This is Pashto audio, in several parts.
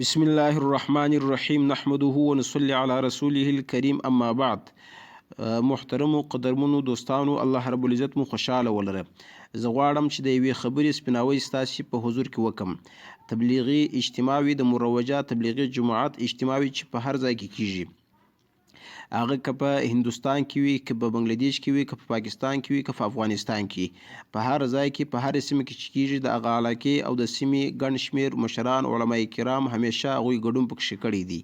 بسم الله الرحمن الرحیم نحمده ونصلي على رسوله الكریم اما بعد. محترمو قدرمنو دوستانو، الله رب العزت مو خوشاله ولره. زه غواړم چې د یوې خبرې سپیناوی ستاسې په حضور کې وکم. تبلیغي اجتماعي د مروجه تبلیغي جماعت اجتماعي چې په هر ځای کې کیږي، هغه که په هندوستان کې وي، که په بنگلاديش کې وي، که په پاکستان کې وي، که په افغانستان کې، په هر ځای کې په هر سیمه کې چې کیږي، د هغه علاقې او د سیمې ګڼ شمېر مشران علما کرام همیشه هغوی ګډون پکښې کړی دی.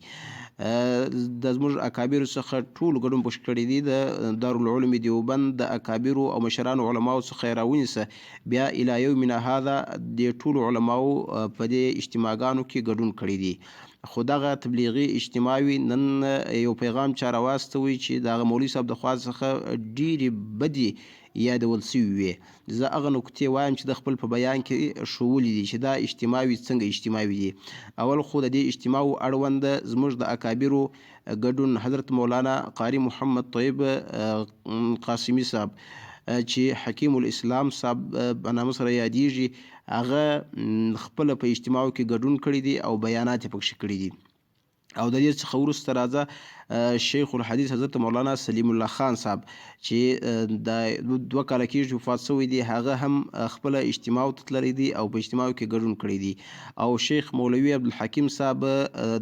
د زموږ اکابرو څخه ټول ګډون پکښې کړی دی. د دارالعلوم دیوبند د اکابرو او مشرانو علماو څخه یې راونیسه بیا الی یومنا هذا د ټولو علماو په دې اجتماعګانو کې ګډون کړی دی. خو دغه تبلیغي اجتماعي نن یو پیغام چا راواستوی چې د هغه مولوي صاحب د خوا څخه ډېرې بدې یادول سوي وې. زه هغه نکتې وایم چې د خپل په بیان کې ښوولي دي چې دا اجتماعي څنګه اجتماعي دي. اول خو د دې اجتماعو اړونده زموږ د اکابرو ګډون حضرت مولانا قاري محمد طیب قاسمي صاحب چې حکیم الاسلام صاحب په نامه سره یادیږي، هغه خپله په اجتماعو کې ګډون کړی دی او بیانات یې پکښې کړي دي. او د دې څخه وروسته راځه شیخ الحدیث حضرت مولانا سلیم الله خان صاحب چې د 2 کاله کېږي وفات شوی دی، هغه هم خپله اجتماعو ته تللی دی او په اجتماعو کې ګډون کړی دی. او شیخ مولوي عبدالحکیم صاحب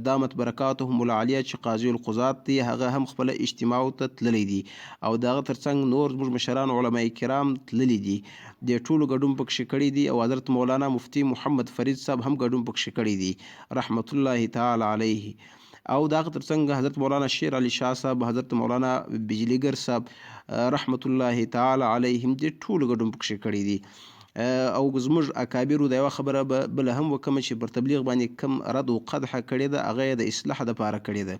دامت برکاتهم العالیه چې قاضي القضات دی، هغه هم خپله اجتماعو ته تللی دی. او د هغه ترڅنګ نور زموږ مشران علما کرام تللی دي، د ټولو ګډون پکښې کړی دی. او حضرت مولانا مفتی محمد فرید صاحب هم ګډون پکښې کړی دی رحمت الله تعالی علیه. او د هغه ترڅنګ حضرت مولانا شیر علي شاه صاحب، حضرت مولانا بجلیګر صاحب رحمت الله تعالی علیهم دې ټولو ګډون پکښې کړی دی. او زموږ اکابرو د یوه خبره بله هم وکمه چې پر تبلیغ باندې کم رد و قدح کړې ده، هغه یې د اصلاح دپاره کړې ده.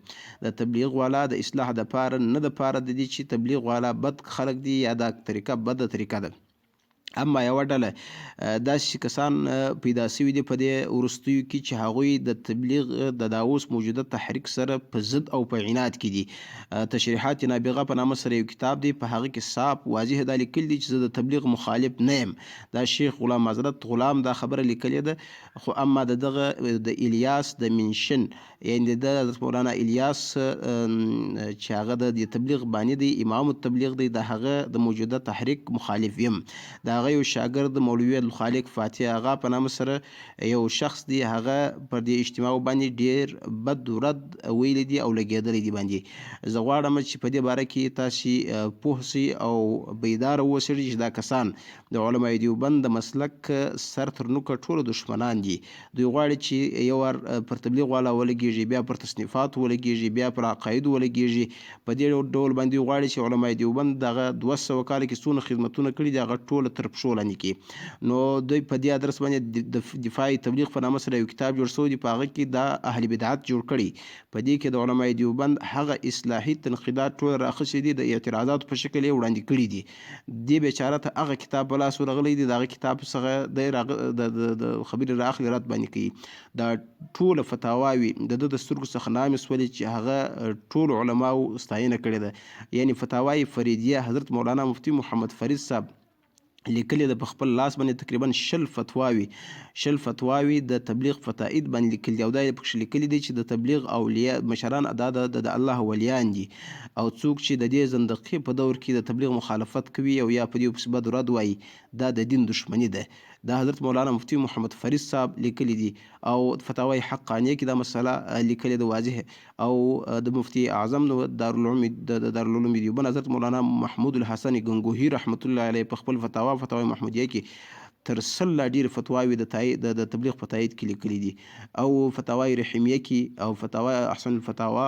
د تبلیغ والا د اصلاح دپاره نه دپاره د دې چې تبلیغ والا بد خلک دي یا دا طریقه بده طریقه ده. اما یوه ډله داسې کسان پیدا سوي دي په دې وروستیو کې چې هغوی د تبلیغ د دا اوس موجوده تحریک سره په ضد او په عناد کې دي. تشریحات نابغه په نامه سره یو کتاب دی، په هغه کې صاف واضح دا لیکل دي چې زه د تبلیغ مخالف نه یم. دا شیخ غلام حضرت غلام دا خبره لیکلې ده. خو اما د دغه د الیاس د منشن، یعنې د حضرت مولانا الیاس چې هغه د تبلیغ بانی دی، امام التبلیغ دی، د هغه د موجوده تحریک مخالف یم. د هغه یو شاګرد مولوي عبدالخالق فاتح هغه په نامه سره یو شخص دی، هغه پر دې اجتماع باندې ډېر بد رد ویلی دی او لګېدلی دی باندې. زه غواړم چې په دې باره کې تاسې پوه سئ او بیداره واوسئ چې دا کسان د علماء دیوبند د مسلک سر تر نوکه ټوله دشمنان دي. دوی غواړي چې یو وار پر تبلیغ والا ولګېږي، بیا پر تصنیفاتو ولګېږي، بیا پر عقایدو ولګېږي. په دې ډول باندې غواړي چې علماء دیوبند دغه 200 کاله کې څونه خدمتونه کړي دي هغه ټوله تر پښو لاندې کړي. نو دوی په دې ادرس باندې د دفاعي تبلیغ په نامه سره یو کتاب جوړ شوی دی، په هغه کې دا اهل بدعت جوړ کړي. په دې کې د علماء دیوبند هغه اصلاحي تنقیدات ټول راخښي دي، د اعتراضاتو په شکل یې وړاندې کړي دي. دې بیچاره ته هغه کتاب په لاس ورغلی دی، د هغه کتاب څخه د خبرې راخلي رد باندې کوي. دا ټوله فتاواوي د ده د سترګو څخه نامې سولې چې هغه ټولو علماو ستاینه کړې ده. یعنې فتاوای فریدیه حضرت مولانا مفتی محمد فرید صاحب لیکلې ده په خپل لاس باندې، تقریبا 20 فتواوي د تبلیغ فتائد باندې لیکلي دي. او دا یې پکښې لیکلي دي چې د تبلیغ اولیاء مشران دا د الله ولیان دي، او څوک چې د دې زندقې په دور کې د تبلیغ مخالفت کوي او یا په دې پسې بد رد وایي، دا د دین دشمني ده. دا حضرت مولانا مفتی محمد فرید صاحب لیکلي دي. او فتاوای حقانیه کې دا مسله لیکلې ده واضح. او د مفتی اعظم دارالعلوم دیوبند حضرت مولانا محمود الحسن گنگوهی رحمت الله علیه په خپل فتاوای محمودیه کې تر 100 لا ډېرې فتواوې د تبلیغ په تایید کې لیکلي دي. او فتاوای رحیمیه کې او فتاوای احسن الفتاوا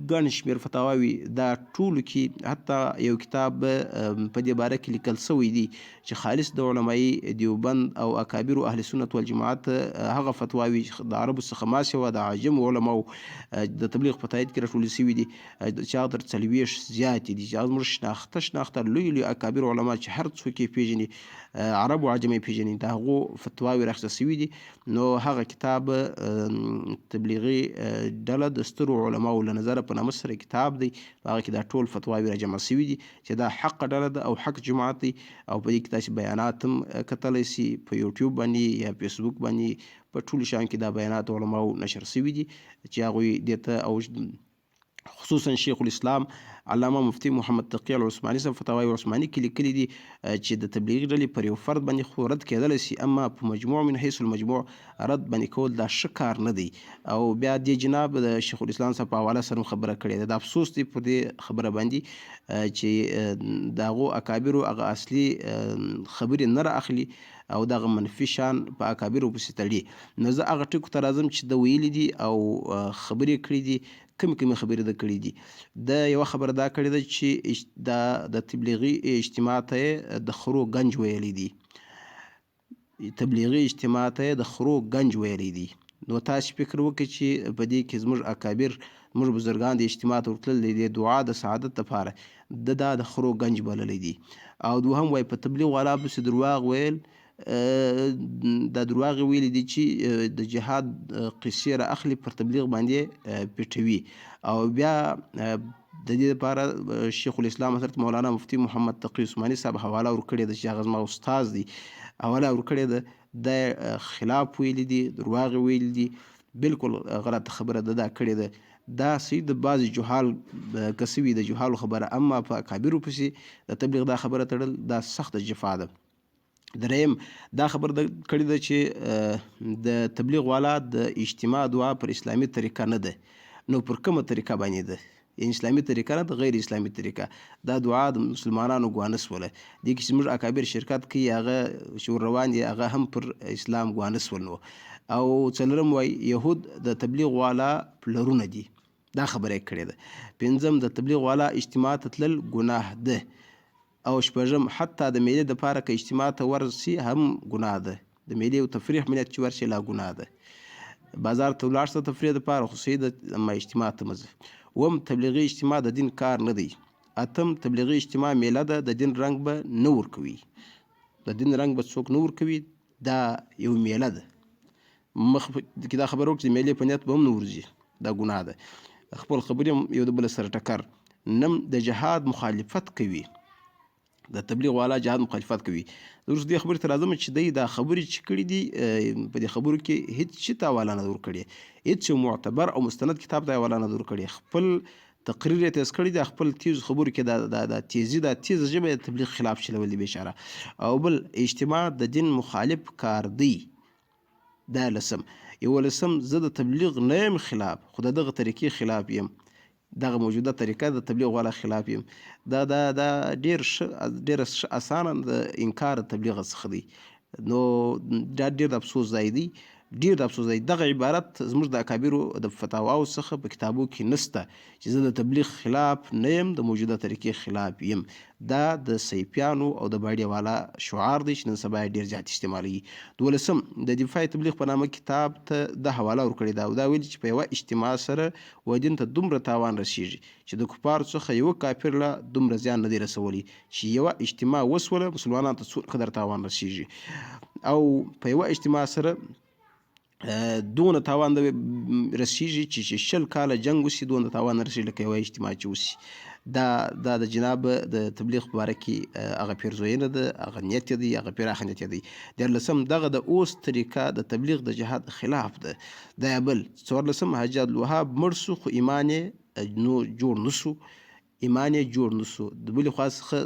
ګڼ شمېر فتاواوي، دا ټولو کې حتی یو کتاب په دې باره کې لیکل سوی دی چې خالص د علماء دیوبند او اکابرو اهل سنت والجماعت هغه فتواوي د عربو څخه ما سوه د عجم علماو د تبلیغ په تایید کې راټولې سوي دي، چې هغه تر 40 زیاتې دي، چې هغه زموږ شناخته لوی اکابر علما چې هر څوک یې پېژني، عرب او عجم یې پېژني، د هغو فتواوي راخیستل سوي دي. نو هغه کتاب تبلیغي ډله د سترو علماو له نظره په نامه سره کتاب دی، په هغه کې دا ټول فتواوي راجمع سوي دي چې دا حق ډله ده او حق جماعت دی. او په دې کې تاسې بیانات هم کتلی سي په یوټیوب باندې یا فیسبوک باندې، په ټولو شیانو کې دا بیانات علماو نشر سوي دي چې هغوی دې ته او خصوصا شیخ الاسلام علامه مفتي محمد تقي العثماني صاحب فتاوی عثماني کې لیکلي دي چې د تبلیغي ډلې پر یو فرد باندې خو رد کېدلی سي، اما په مجموع من حیث المجموع رد باندې کول دا ښه کار نه دی. او بیا دې جناب د شیخ الاسلام صاحب په حواله سره خبره کړې ده. د افسوس دی پر دې خبره باندې چې د هغو اکابرو هغه اصلي خبرې نه را اخلي او دغه منفي شان په اکابرو پسې تړي. نو زه هغه ټکو ته راځم چې د ویلي دي او خبرې کړي دي. کومې خبرې د کړي دي؟ د یوه خبره دا کړې ده چې دا د تبلیغي اجتماع ته یې د خرو گنج ویلی دي. تبلیغي اجتماع ته یې د خرو گنج ویلی دي. نو تاسو فکر وکړئ چې په دې کې زموږ اکابر زموږ بزرګان د اجتماع ته ورتلل د دعا د سعادت لپاره د خرو گنج بللی دي. او دوهم وایي په تبلیغ والا پسې درواغ ویل دا درواغ ویلي دي چې د جهاد قصې را اخلي پر تبلیغ باندې پیټوي. او بیا د دې لپاره شیخ الاسلام حضرت مولانا مفتی محمد تقي عثماني صاحب حواله ورکړې ده چې هغه زما استاد دی، حواله ورکړې ده، د خلاف ویلي دي، درواغ ویلي دي، بالکل غلط خبره ده دا کړې ده. دا صحیح د بعضې جهال کسوي د جهالو خبره، اما په اکابرو پسې د تبلیغ دا خبره تړل دا سخته جفا ده. دریم دا خبر کړې ده چې د تبلیغ والا د اجتماع دعا پر اسلامي طریقه نه ده. نو پر کومه طریقه باندې ده؟ یعنی اسلامي طریقه نه ده، غیر اسلامي طریقه. دا دعا د مسلمانانو ګوانس وله. دې کې چې موږ اکابر شرکت کوي هغه چې روان دي هغه هم پر اسلام ګوانس ول نو. او څلورم وایي یهود د تبلیغ والا پلرونه دي. دا خبره یې کړې ده. پنځم د تبلیغ والا اجتماع ته تلل ګناه ده. او شپږم حتی د میلې دپاره که اجتماع ته ورسي هم ګناه ده. د میلې او تفریح ملت چې ورشي لا ګناه ده. بازار ته ولاړ شه تفریح دپاره خو صحیح ده، اما اجتماع ته مه ځه. اووم تبلیغي اجتماع د دین کار نه دی. اتم تبلیغي اجتماع میله ده، د دین رنګ به نه ورکوي. د دین رنګ به څوک نه ورکوي، دا یو میله ده. مخ کې دا خبره وکړه چې میلې په نیت به هم نه ورځي، دا ګناه ده. خپل خبرې هم یو د بل سره ټکر. نم د جهاد مخالفت کوي. د تبلیغ والا جهاد مخالفت کوي. وروسته دې خبرې ته راځم چې دی دا خبرې چې کړي دي په دې خبرو کې هیڅ شي ته حواله نه ده ورکړې، هیڅ معتبر او مستند کتاب ته حواله نه ده ورکړې. خپل تقریر یې تیز کړی دی، خپل تیز خبرو کې دا تیزي دا تیزه ژبه د تبلیغ خلاف چلول دي بیچاره. او بل اجتماع د دین مخالف کار دی. دا لسم. یولسم زه د تبلیغ نه یم خلاف، خو د دغه طریقې خلاف یم. دغه موجوده طریقه د تبلیغ والا خلاف یم. دا ډېره اسانه د انکار تبلیغ څخه دی. نو دا ډېر د افسوس ځای دی، ډېر د افسوس ځای. دغه عبارت زموږ د اکابرو د فتاواو څخه په کتابو کې نسته چې زه د تبلیغ خلاف نه یم، د موجوده طریقې خلاف یم. دا د سیفیانو او د باډي والا شعار دی چې نن سبا یې ډېر زیات استعمالوي. دولسم د دفاع تبلیغ په نامه کتاب ته د حواله ورکړې ده او دا ویلي چې په یوه اجتماع سره و دین ته دومره تاوان رسیږي چې د کفارو څخه یوه کافر له دومره زیان نه دی رسولی چې یوه اجتماع وسوله مسلمانانو ته څو قدر تاوان رسیږي. او په یوه اجتماع سره دونه تاوان رسیږي چې 20 کاله جنگ وسي دونه تاوان رسیږي لکه یوه اجتماع چې وسي. دا د جناب د تبلیغ په باره کې هغه پیرزوینه ده، هغه نیت دی، هغه پراخه نیت دی. دیارلسم دغه د اوس طریقه د تبلیغ د جهاد خلاف ده. دا بل. څوارلسم حاجي عبدالوهاب مړ سو خو ایمان یې نو جوړ نسو، ایمان یې جوړ نسو. د بلې خوا څخه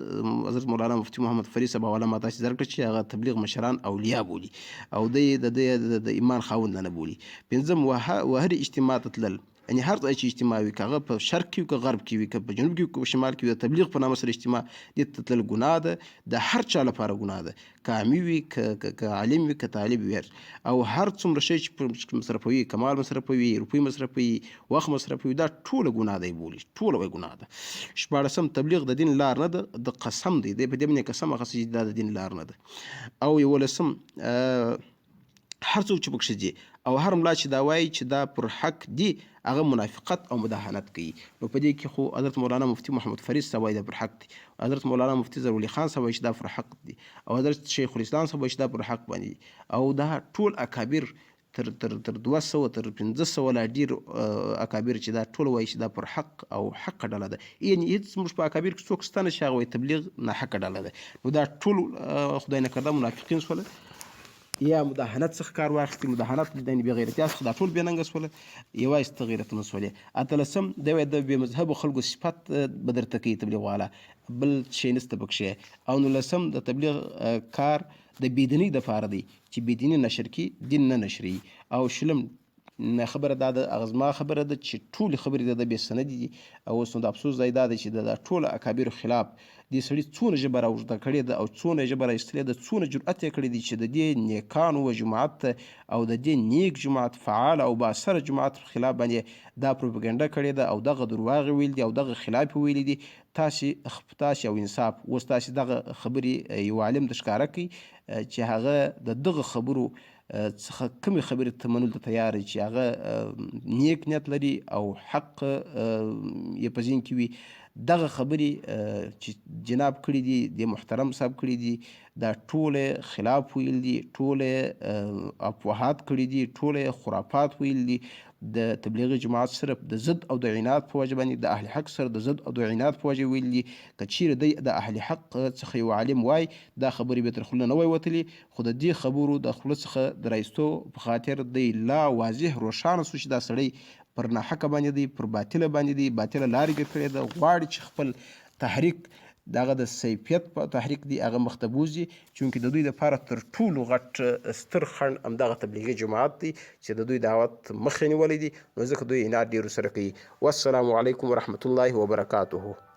حضرت مولانا مفتي محمد فرید صاحب حواله ما تاسې درکړه چې هغه تبلیغ مشران اولیاء بولي او د ایمان خاوند نه بولي. پنځم وهر اجتماع ته تلل، یعنی هر ځای چې اجتماع وي، که هغه په شرق کې وي که غرب کې وي، که په جنوب کې وي که په شمال کې وي، د تبلیغ په نامه سره اجتماع دې ته تلل ګناه ده. د هر چا لپاره ګناه ده، که عامي وي که عالم وي که طالب وي. او هر څومره شی چې مصرفوي، کمال مصرفوي، روپۍ مصرفوي، وخت مصرفوي، دا ټوله ګناه دی بولي، ټوله وایي ګناه ده. شپاړسم تبلیغ د دین لار نه ده، د قسم دی. دی په دې باندې قسم اخیستی چې دا د دین لار نه ده. او یولسم هر څوک چې پکښې دي او هر ملا چې دا وایي چې دا پر حق دي هغه منافقت او مداهنت کوي. نو په دې کې خو حضرت مولانا مفتي محمد فرید صاحب وایي دا پر حق دي، حضرت مولانا مفتي ضروري خان صاحب وایي چې دا پر حق دي، او حضرت شیخ الاسلام صاحب وایي چې دا پر حق باندې دي. او دا ټول اکابر تر 200 تر 1500 لا ډیر اکابر چې دا ټول وایي چې دا پر حق او حق ډله ده. یعنی هیڅ موږ په اکابر کې څوک شته نه چې هغه وایي تبلیغ نه حق ډله ده. نو دا ټول خدای نکرده منافقین شوله. یا مداهنت څخه کار واخیستې، مداهنت د بې غیرتیا څخه دا ټول بې ننګه شوله، یوازې ته غیرتمن شولې. اتلسم دی وایي د بې مذهبو خلکو صفت به درته کوي تبلیغ والا، بل شی نشته پکښې. او 19 د تبلیغ کار د بېدینۍ دپاره دی چې بېدیني نشر کړي، دین نه نشروي. او 20 خبره دا ده، هغه زما خبره ده چې ټولې خبرې د ده بې سندې دي. او اوس نو د افسوس ځای دا دی چې د ټولو اکابرو خلاف دې سړي څونه ژبه راوږده کړې ده او څونه یې ژبه راایستلې ده، څونه جرأت یې کړی دی چې د دې نیکانو و جماعت ته او د دې نیک جماعت فعال او بااثره جماعت خلاف باندې دا پروپاګنډه کړې ده او دغه درواغ یې ویلي دي او دغه خلاف یې ویلي دي. تاسې او انصاف اوس تاسې دغه خبرې یو عالم ته ښکاره کړئ چې هغه د دغه خبرو څخه کومې خبرې ته منلو ته تیار دی چې هغه نیک نیت لري او حق یې په ذهن کې وي. دغه خبرې چې جناب کړي دي، د محترم صاحب کړي دي، دا ټوله خلاف ویل دي، ټوله افواهات کړي دي، ټوله خرافات ویل دي. د تبلیغي جماعت صرف د ضد او د عناد په وجه باندې د اهل حق سره د ضد او د عناد په وجه ویل دي. که چیرې دی د اهل حق څخه یو عالم وای دا خبرې به تر خوله نه وای وتلې، خو د دې خبرو د خوله څخه د رایستو په خاطر دی لا واضح روښانه سو چې دا سړی پر ناحقه باندې دی، پر باطله باندې دی، باطله لارې ګرځېدلې ده، غواړي چې خپل تحریک دغه د سیفیت په تحریک دی هغه مخ ته بوځي. چونکې د دوی دپاره تر ټولو غټ ستر خنډ همدغه تبلیغي جماعت دی چې د دوی دعوت مخ یې نیولی دی، نو ځکه دوی عناد ډېر ورسره کوي. والسلام علیکم ورحمة الله وبرکاته.